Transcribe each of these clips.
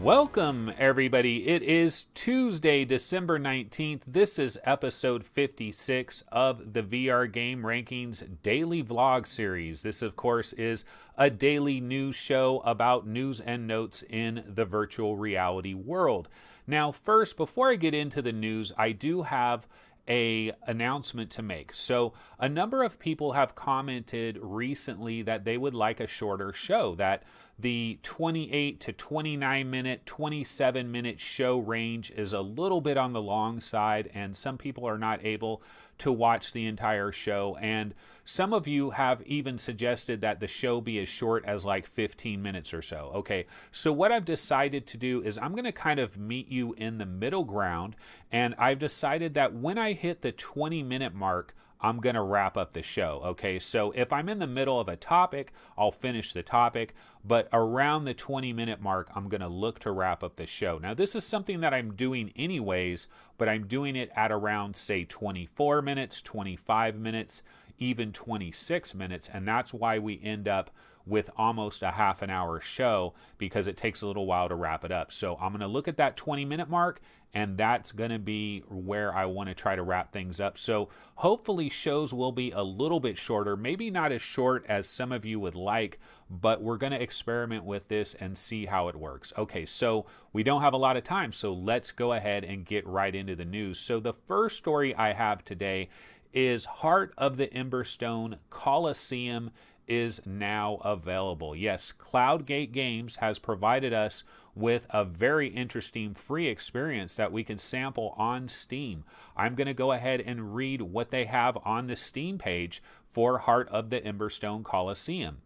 Welcome, everybody. It is Tuesday, December 19th. This is episode 56 of the VR Game Rankings Daily Vlog Series. This, of course, is a daily news show about news and notes in the virtual reality world. Now, first, before I get into the news, I do have an announcement to make. So a number of people have commented recently that they would like a shorter show, that the 28 to 29 minute, 27 minute show range is a little bit on the long side, and some people are not able to watch the entire show. And some of you have even suggested that the show be as short as like 15 minutes or so. Okay, so what I've decided to do is I'm going to kind of meet you in the middle ground, and I've decided that when I hit the 20-minute mark, I'm going to wrap up the show. Okay, so if I'm in the middle of a topic, I'll finish the topic, but around the 20-minute mark, I'm going to look to wrap up the show. Now, this is something that I'm doing anyways, but I'm doing it at around, say, 24 minutes, 25 minutes, even 26 minutes, and that's why we end up with almost a half an hour show, because it takes a little while to wrap it up. So I'm going to look at that 20-minute mark, and that's going to be where I want to try to wrap things up. So hopefully shows will be a little bit shorter, maybe not as short as some of you would like, but we're going to experiment with this and see how it works. Okay, so we don't have a lot of time, so let's go ahead and get right into the news. So the first story I have today is Heart of the Emberstone Coliseum is now available. Yes, Cloudgate Games has provided us with a very interesting free experience that we can sample on Steam. I'm going to go ahead and read what they have on the Steam page for Heart of the Emberstone Coliseum.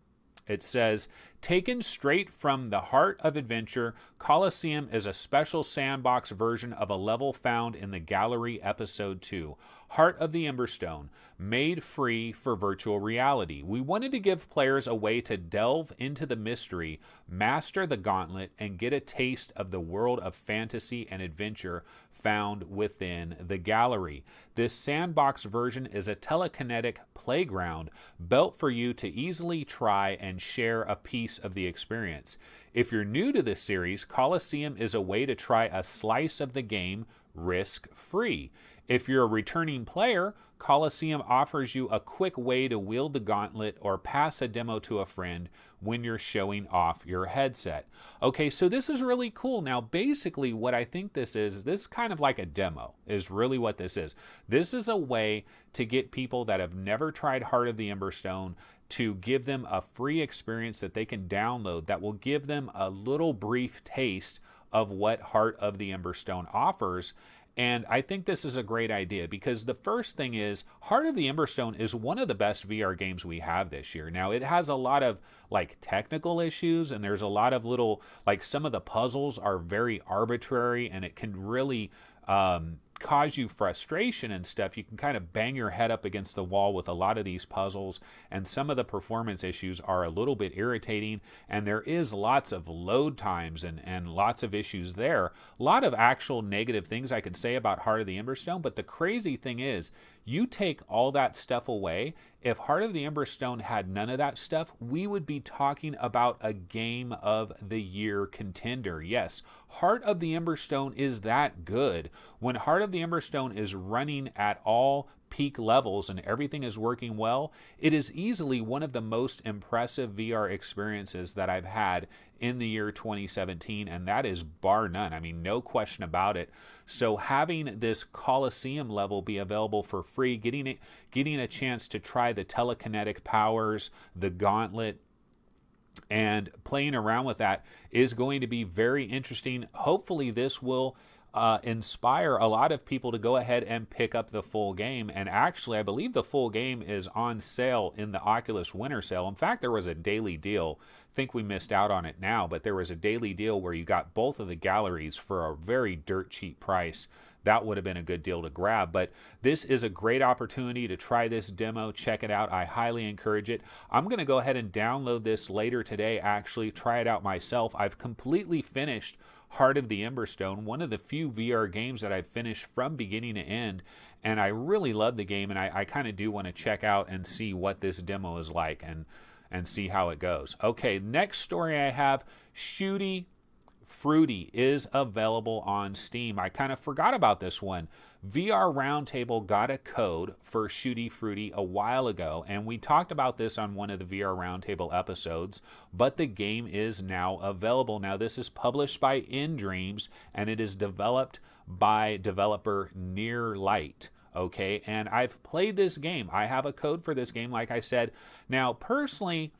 It says, taken straight from the heart of adventure, Coliseum is a special sandbox version of a level found in the Gallery Episode 2, Heart of the Emberstone, made free for virtual reality. We wanted to give players a way to delve into the mystery, master the gauntlet, and get a taste of the world of fantasy and adventure found within the gallery. This sandbox version is a telekinetic playground built for you to easily try and share a piece of the experience. If you're new to this series, Coliseum is a way to try a slice of the game risk-free. If you're a returning player, Coliseum offers you a quick way to wield the gauntlet or pass a demo to a friend when you're showing off your headset. Okay, so this is really cool. Now, basically what I think this is kind of like a demo, is really what this is. This is a way to get people that have never tried Heart of the Emberstone to give them a free experience that they can download that will give them a little brief taste of what Heart of the Emberstone offers. And I think this is a great idea, because the first thing is, Heart of the Emberstone is one of the best VR games we have this year. Now, it has a lot of like technical issues, and there's a lot of little, like some of the puzzles are very arbitrary, and it can really cause you frustration and stuff. You can kind of bang your head up against the wall with a lot of these puzzles, and some of the performance issues are a little bit irritating, and there is lots of load times and lots of issues there. A lot of actual negative things I could say about Heart of the Emberstone, but the crazy thing is, you take all that stuff away. If Heart of the Emberstone had none of that stuff, we would be talking about a Game of the Year contender. Yes, Heart of the Emberstone is that good. When Heart of the Emberstone is running at all peak levels and everything is working well, it is easily one of the most impressive VR experiences that I've had in the year 2017, and that is bar none. I mean, no question about it. So having this Coliseum level be available for free, getting a chance to try the telekinetic powers, the gauntlet, and playing around with that is going to be very interesting. Hopefully this will inspire a lot of people to go ahead and pick up the full game. And actually, I believe the full game is on sale in the Oculus Winter Sale. In fact, there was a daily deal. I think we missed out on it now, but there was a daily deal where you got both of the galleries for a very dirt cheap price. That would have been a good deal to grab. But this is a great opportunity to try this demo. Check it out. I highly encourage it. I'm going to go ahead and download this later today, actually try it out myself. I've completely finished Heart of the Emberstone, one of the few VR games that I've finished from beginning to end, and I really love the game, and I kind of do want to check out and see what this demo is like and see how it goes. Okay, next story I have, Shooty Fruity is available on Steam. I kind of forgot about this one. VR Roundtable got a code for Shooty Fruity a while ago, and we talked about this on one of the VR Roundtable episodes, but the game is now available. Now, this is published by In Dreams, and it is developed by developer Near Light. Okay, and I've played this game. I have a code for this game, like I said. Now, personally,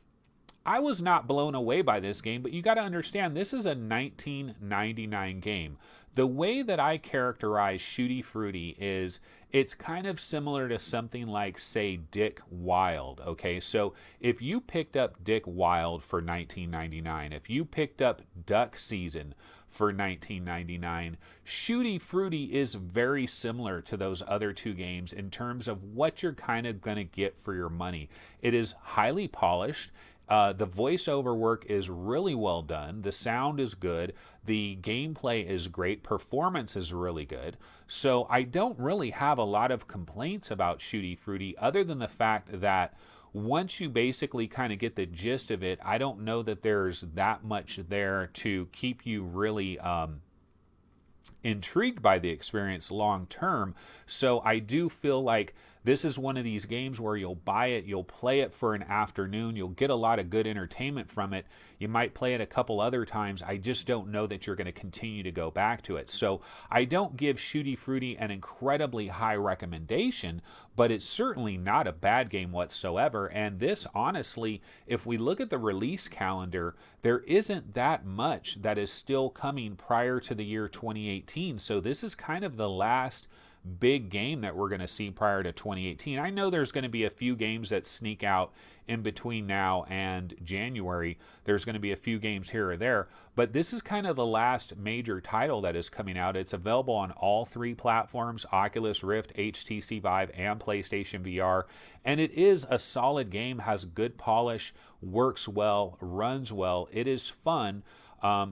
I was not blown away by this game, but you got to understand, this is a 1999 game. The way that I characterize Shooty Fruity is it's kind of similar to something like, say, Dick Wild, okay? So if you picked up Dick Wild for 1999, if you picked up Duck Season for 1999, Shooty Fruity is very similar to those other two games in terms of what you're kind of going to get for your money. It is highly polished. The voiceover work is really well done. The sound is good. The gameplay is great. Performance is really good. So I don't really have a lot of complaints about Shooty Fruity other than the fact that once you basically kind of get the gist of it, I don't know that there's that much there to keep you really intrigued by the experience long term. So I do feel like this is one of these games where you'll buy it, you'll play it for an afternoon, you'll get a lot of good entertainment from it. You might play it a couple other times. I just don't know that you're going to continue to go back to it. So I don't give Shooty Fruity an incredibly high recommendation, but it's certainly not a bad game whatsoever. And this, honestly, if we look at the release calendar, there isn't that much that is still coming prior to the year 2018. So this is kind of the last big game that we're going to see prior to 2018. I know there's going to be a few games that sneak out in between now and January. There's going to be a few games here or there, but this is kind of the last major title that is coming out. It's available on all three platforms, Oculus Rift, HTC Vive, and PlayStation VR, and it is a solid game, has good polish, works well, runs well, it is fun.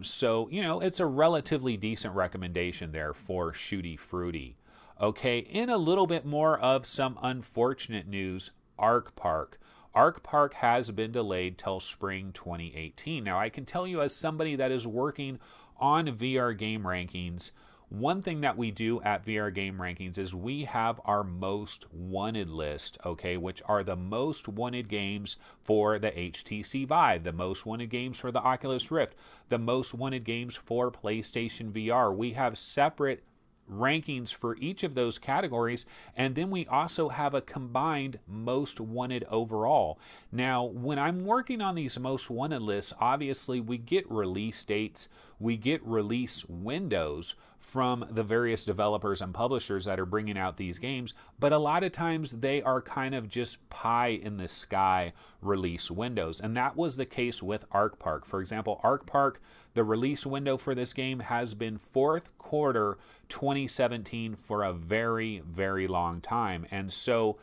So, you know, it's a relatively decent recommendation there for Shooty Fruity. Okay, in a little bit more of some unfortunate news, Arc Park. Arc Park has been delayed till spring 2018. Now, I can tell you as somebody that is working on VR Game Rankings, one thing that we do at VR Game Rankings is we have our most wanted list, okay, which are the most wanted games for the HTC Vive, the most wanted games for the Oculus Rift, the most wanted games for PlayStation VR. We have separate rankings for each of those categories, and then we also have a combined most wanted overall. Now, when I'm working on these most wanted lists, obviously we get release dates, we get release windows from the various developers and publishers that are bringing out these games, but a lot of times they are kind of just pie in the sky release windows, and that was the case with Arc Park. For example, Arc Park, the release window for this game has been fourth quarter 2017 for a very, very long time. And so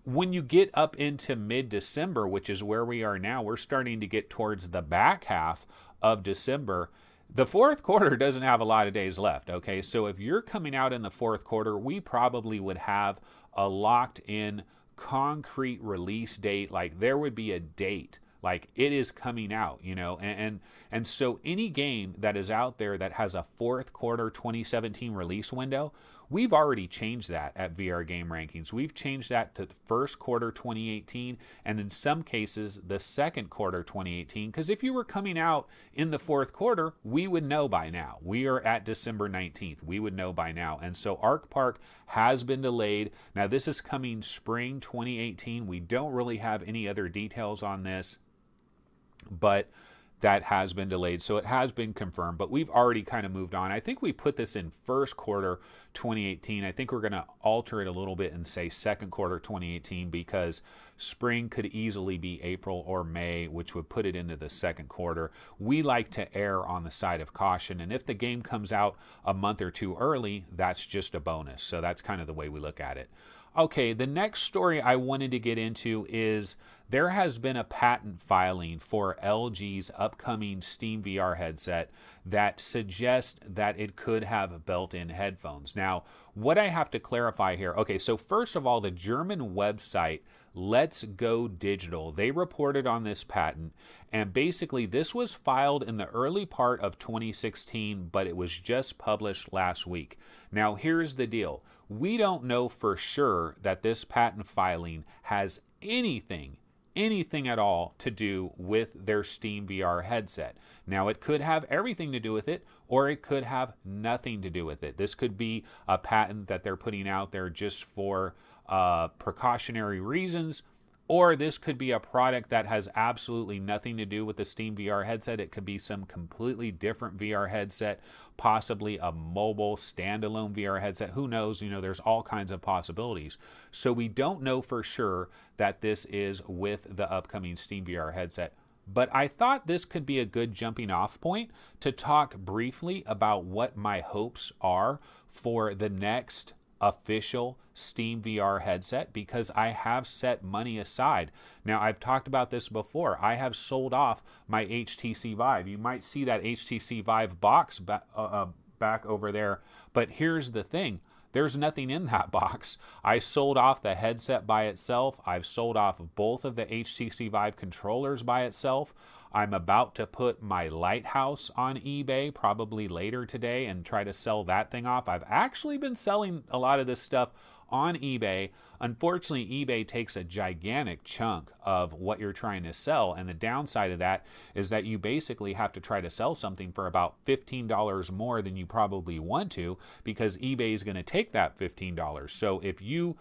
when you get up into mid-December, which is where we are now, we're starting to get towards the back half of December. The fourth quarter doesn't have a lot of days left, okay? So if you're coming out in the fourth quarter, we probably would have a locked in concrete release date. Like there would be a date, like it is coming out, you know? And so any game that is out there that has a fourth quarter 2017 release window, we've already changed that at VR Game Rankings. We've changed that to first quarter 2018, and in some cases, the second quarter 2018, because if you were coming out in the fourth quarter, we would know by now. We are at December 19th. We would know by now. And so Arc Park has been delayed. Now, this is coming spring 2018. We don't really have any other details on this, but that has been delayed. So it has been confirmed, but we've already kind of moved on. I think we put this in first quarter 2018. I think we're going to alter it a little bit and say second quarter 2018 because spring could easily be April or May, which would put it into the second quarter. We like to err on the side of caution, and if the game comes out a month or two early, that's just a bonus. So that's kind of the way we look at it. Okay, the next story I wanted to get into is there has been a patent filing for LG's upcoming Steam VR headset that suggests that it could have built-in headphones. Now, what I have to clarify here, okay, so first of all, the German website Let's Go Digital. They reported on this patent, and basically this was filed in the early part of 2016, but it was just published last week. Now here's the deal. We don't know for sure that this patent filing has anything at all to do with their Steam VR headset. Now it could have everything to do with it, or it could have nothing to do with it. This could be a patent that they're putting out there just for precautionary reasons, or this could be a product that has absolutely nothing to do with the Steam VR headset. It could be some completely different VR headset, possibly a mobile standalone VR headset. Who knows? You know, there's all kinds of possibilities. So we don't know for sure that this is with the upcoming Steam VR headset. But I thought this could be a good jumping off point to talk briefly about what my hopes are for the next official Steam VR headset, because I have set money aside. Now, I've talked about this before. I have sold off my HTC Vive. You might see that HTC Vive box back over there, but here's the thing. There's nothing in that box. I sold off the headset by itself. I've sold off both of the HTC Vive controllers by itself. I'm about to put my Lighthouse on eBay probably later today and try to sell that thing off. I've actually been selling a lot of this stuff on eBay. Unfortunately, eBay takes a gigantic chunk of what you're trying to sell, and the downside of that is that you basically have to try to sell something for about $15 more than you probably want to, because eBay is going to take that $15. So if you,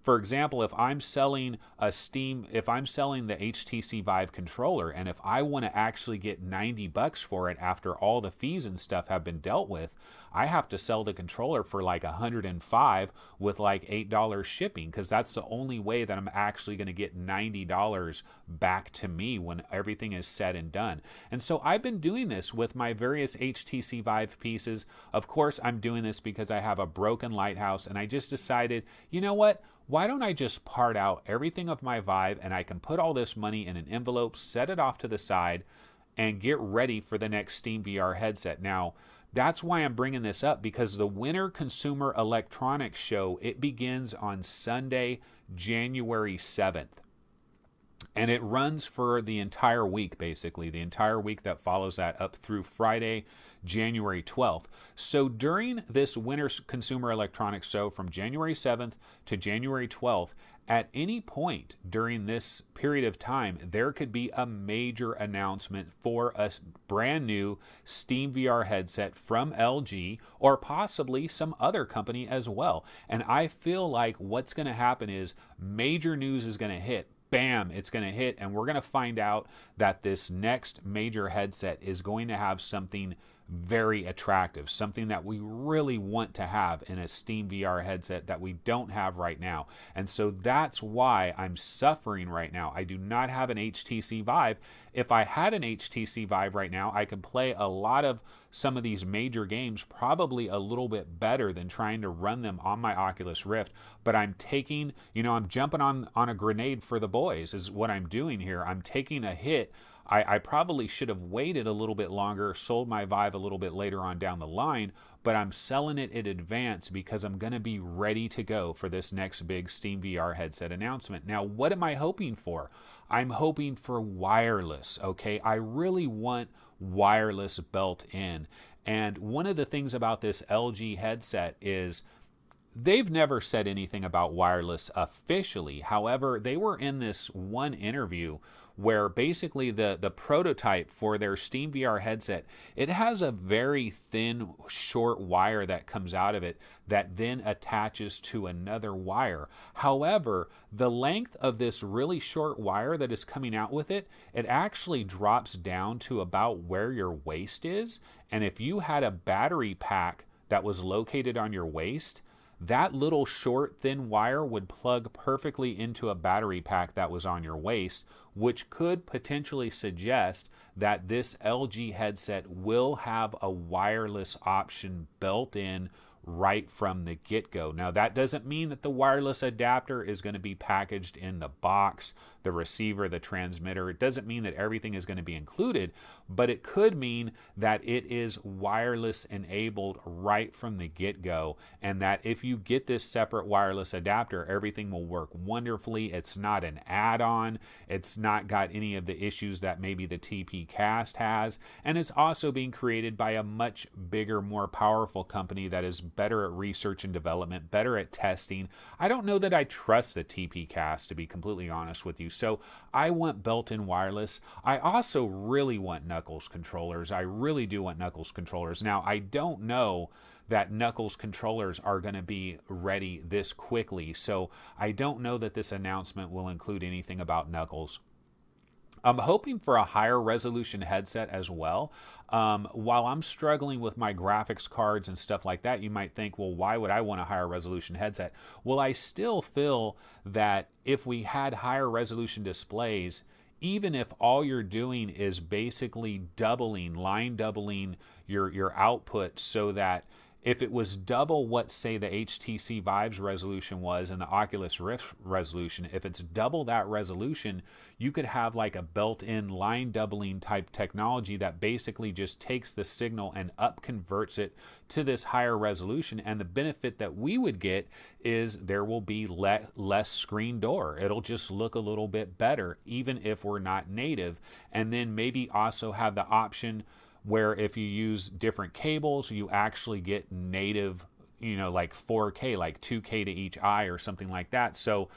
for example, if I'm selling the HTC Vive controller, and if I want to actually get $90 for it after all the fees and stuff have been dealt with, I have to sell the controller for like $105 with like $8 shipping, because that's the only way that I'm actually going to get $90 back to me when everything is said and done. And so I've been doing this with my various HTC Vive pieces. Of course, I'm doing this because I have a broken Lighthouse, and I just decided, you know what? Why don't I just part out everything of my Vive, and I can put all this money in an envelope, set it off to the side, and get ready for the next Steam VR headset. Now, that's why I'm bringing this up, because the Winter Consumer Electronics Show, it begins on Sunday, January 7th. And it runs for the entire week, basically, the entire week that follows that up through Friday, January 12th. So during this Winter Consumer Electronics Show from January 7th to January 12th, at any point during this period of time, there could be a major announcement for a brand new Steam VR headset from LG, or possibly some other company as well. And I feel like what's going to happen is major news is going to hit. Bam, it's going to hit, and we're going to find out that this next major headset is going to have something very attractive, something that we really want to have in a Steam VR headset that we don't have right now. And so that's why I'm suffering right now. I do not have an HTC Vive. If I had an HTC Vive right now, I could play a lot of some of these major games probably a little bit better than trying to run them on my Oculus Rift. But I'm taking, I'm jumping on a grenade for the boys is what I'm doing here. I'm taking a hit. I probably should have waited a little bit longer, sold my Vive a little bit later on down the line, but I'm selling it in advance because I'm going to be ready to go for this next big Steam VR headset announcement. Now, what am I hoping for? I'm hoping for wireless, okay? I really want wireless built in. And one of the things about this LG headset is they've never said anything about wireless officially. However, they were in this one interview where basically the prototype for their Steam VR headset, it has a very thin, short wire that comes out of it that then attaches to another wire. However, the length of this really short wire that is coming out with it, it actually drops down to about where your waist is. And if you had a battery pack that was located on your waist, that little short, thin wire would plug perfectly into a battery pack that was on your waist, which could potentially suggest that this LG headset will have a wireless option built in right from the get-go. Now, that doesn't mean that the wireless adapter is going to be packaged in the box, the receiver, the transmitter. It doesn't mean that everything is going to be included, but it could mean that it is wireless enabled right from the get-go, and that if you get this separate wireless adapter, everything will work wonderfully. It's not an add-on. It's not got any of the issues that maybe the TP Cast has, and it's also being created by a much bigger, more powerful company that is better at research and development, better at testing. I don't know that I trust the TP Cast, to be completely honest with you. So I want built-in wireless. I also really want Knuckles controllers. I really do want Knuckles controllers. Now, I don't know that Knuckles controllers are going to be ready this quickly, so I don't know that this announcement will include anything about Knuckles. I'm hoping for a higher resolution headset as well. While I'm struggling with my graphics cards and stuff like that, you might think, well, why would I want a higher resolution headset? Well, I still feel that if we had higher resolution displays, even if all you're doing is basically line doubling your output, so that if it was double what, say, the HTC Vive's resolution was and the Oculus Rift resolution, if it's double that resolution, you could have like a built-in line doubling type technology that basically just takes the signal and up converts it to this higher resolution. And the benefit that we would get is there will be less screen door. It'll just look a little bit better, even if we're not native. And then maybe also have the option where if you use different cables, you actually get native, like 4K, like 2K to each eye or something like that. So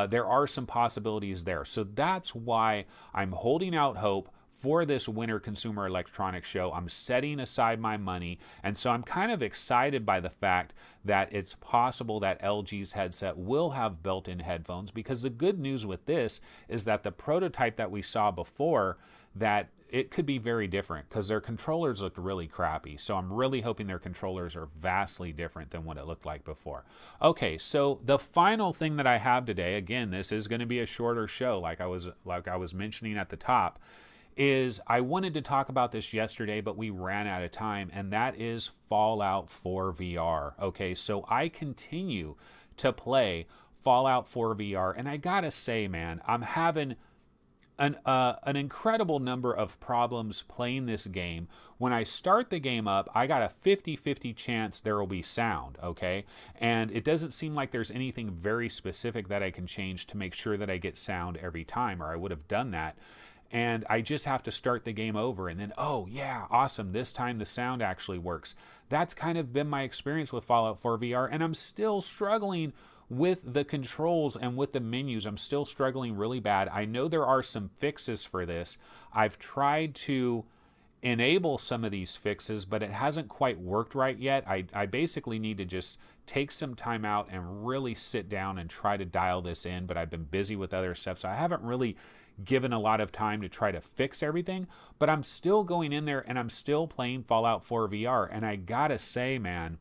there are some possibilities there. So that's why I'm holding out hope for this Winter Consumer Electronics Show. I'm setting aside my money, and so I'm kind of excited by the fact that it's possible that LG's headset will have built-in headphones, because the good news with this is that the prototype that we saw before, that it could be very different, because their controllers looked really crappy. So I'm really hoping their controllers are vastly different than what it looked like before. Okay, so the final thing that I have today, again, this is going to be a shorter show, like I was mentioning at the top, is I wanted to talk about this yesterday, but we ran out of time, and that is Fallout 4 VR. Okay, so I continue to play Fallout 4 VR, and I gotta say, man, I'm having an incredible number of problems playing this game. When I start the game up, I got a 50-50 chance there will be sound, okay? And it doesn't seem like there's anything very specific that I can change to make sure that I get sound every time, or I would have done that. And I just have to start the game over, and then, oh yeah, awesome, this time the sound actually works. That's kind of been my experience with Fallout 4 VR, and I'm still struggling with the controls and with the menus. I'm still struggling really bad. I know there are some fixes for this. I've tried to enable some of these fixes, but it hasn't quite worked right yet. I basically need to just take some time out and really sit down and try to dial this in, but I've been busy with other stuff, so I haven't really given a lot of time to try to fix everything. But I'm still going in there and I'm still playing Fallout 4 VR, and I gotta say, man,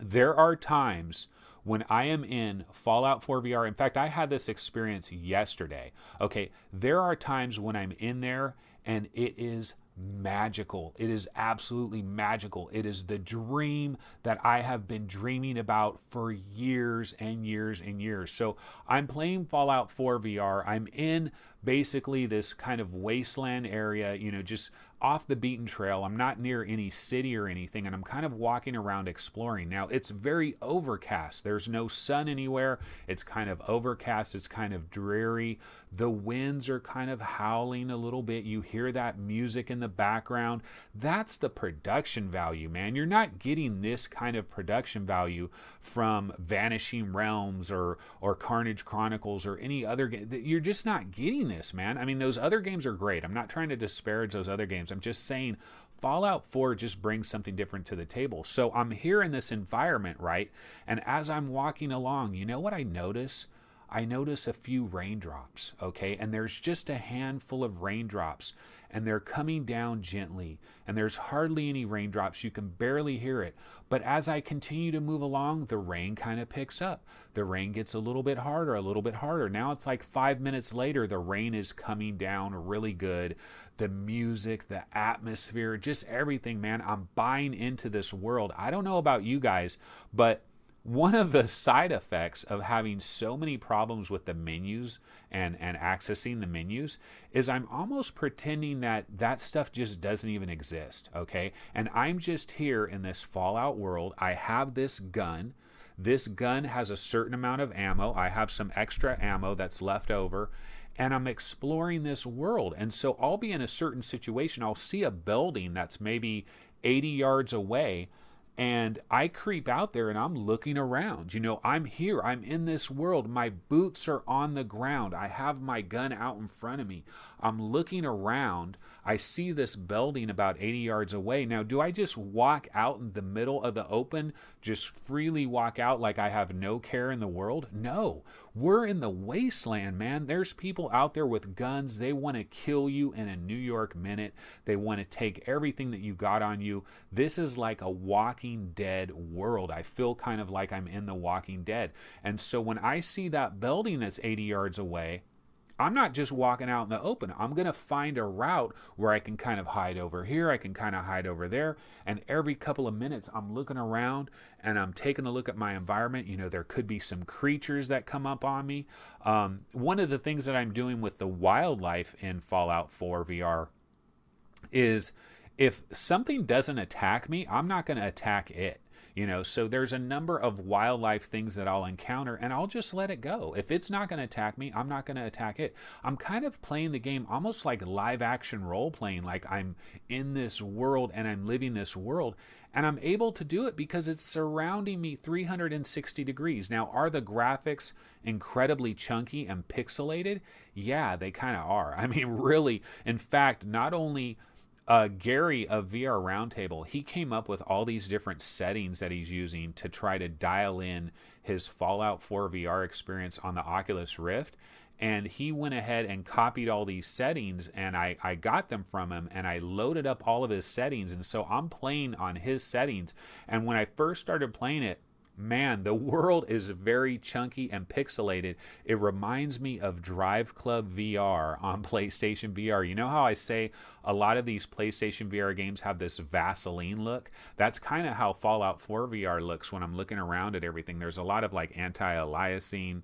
there are times when I am in Fallout 4 VR. In fact, I had this experience yesterday. Okay, there are times when I'm in there and it is magical. It is absolutely magical. It is the dream that I have been dreaming about for years and years and years. So I'm playing Fallout 4 VR. I'm in basically this kind of wasteland area, just off the beaten trail. I'm not near any city or anything, and I'm kind of walking around exploring. Now, it's very overcast. There's no sun anywhere. It's kind of overcast. It's kind of dreary. The winds are kind of howling a little bit. You hear that music in the background. That's the production value, man. You're not getting this kind of production value from Vanishing Realms or Carnage Chronicles or any other game. You're just not getting this, man. I mean, those other games are great. I'm not trying to disparage those other games. I'm just saying Fallout 4 just brings something different to the table. So I'm here in this environment, right? And as I'm walking along, you know what I notice? I notice a few raindrops, okay? And there's just a handful of raindrops, and they're coming down gently, and there's hardly any raindrops. You can barely hear it. But as I continue to move along, the rain kind of picks up. The rain gets a little bit harder, a little bit harder. Now it's like 5 minutes later, the rain is coming down really good. The music, the atmosphere, just everything, man. I'm buying into this world. I don't know about you guys, but one of the side effects of having so many problems with the menus and accessing the menus is I'm almost pretending that that stuff just doesn't even exist, okay? And I'm just here in this Fallout world. I have this gun. This gun has a certain amount of ammo. I have some extra ammo that's left over, and I'm exploring this world. And so I'll be in a certain situation. I'll see a building that's maybe 80 yards away, and I creep out there and I'm looking around. You know, I'm here. I'm in this world. My boots are on the ground. I have my gun out in front of me. I'm looking around. I see this building about 80 yards away. Now, do I just walk out in the middle of the open, just freely walk out like I have no care in the world? No. We're in the wasteland, man. There's people out there with guns. They want to kill you in a New York minute. They want to take everything that you got on you. This is like a Walking Dead world. I feel kind of like I'm in the Walking Dead. And so when I see that building that's 80 yards away, I'm not just walking out in the open. I'm going to find a route where I can kind of hide over here. I can kind of hide over there. And every couple of minutes, I'm looking around and I'm taking a look at my environment. You know, there could be some creatures that come up on me. One of the things that I'm doing with the wildlife in Fallout 4 VR is if something doesn't attack me, I'm not going to attack it. You know, so there's a number of wildlife things that I'll encounter and I'll just let it go. If it's not going to attack me, I'm not going to attack it. I'm kind of playing the game almost like live action role playing, like I'm in this world and I'm living this world. And I'm able to do it because it's surrounding me 360 degrees. Now, are the graphics incredibly chunky and pixelated? Yeah, they kind of are. I mean, really, in fact, not only Gary of VR Roundtable, he came up with all these different settings that he's using to try to dial in his Fallout 4 VR experience on the Oculus Rift. And he went ahead and copied all these settings, and I got them from him, and I loaded up all of his settings. And so I'm playing on his settings. And when I first started playing it, man, the world is very chunky and pixelated. It reminds me of Drive Club VR on PlayStation VR. You know how I say a lot of these PlayStation VR games have this Vaseline look? That's kind of how Fallout 4 VR looks when I'm looking around at everything. There's a lot of like anti-aliasing,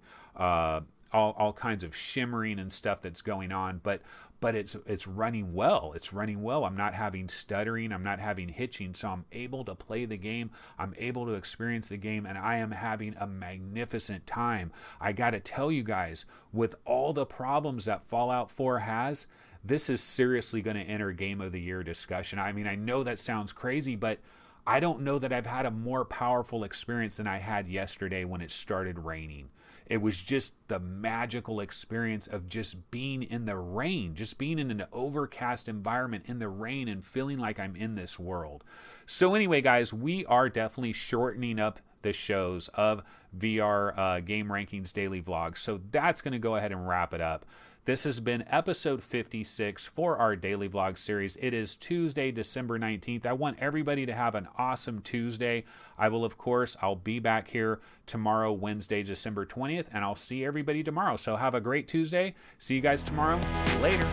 all kinds of shimmering and stuff that's going on, but it's running well. It's running well. I'm not having stuttering. I'm not having hitching. So I'm able to play the game. I'm able to experience the game, and I am having a magnificent time. I got to tell you guys, with all the problems that Fallout 4 has, this is seriously going to enter Game of the Year discussion. I mean, I know that sounds crazy, but I don't know that I've had a more powerful experience than I had yesterday when it started raining. It was just the magical experience of just being in the rain, just being in an overcast environment in the rain and feeling like I'm in this world. So anyway, guys, we are definitely shortening up the shows of VR Game Rankings Daily Vlogs. So that's going to go ahead and wrap it up. This has been episode 56 for our daily vlog series. It is Tuesday, December 19th. I want everybody to have an awesome Tuesday. I'll be back here tomorrow, Wednesday, December 20th, and I'll see everybody tomorrow. So have a great Tuesday. See you guys tomorrow. Later.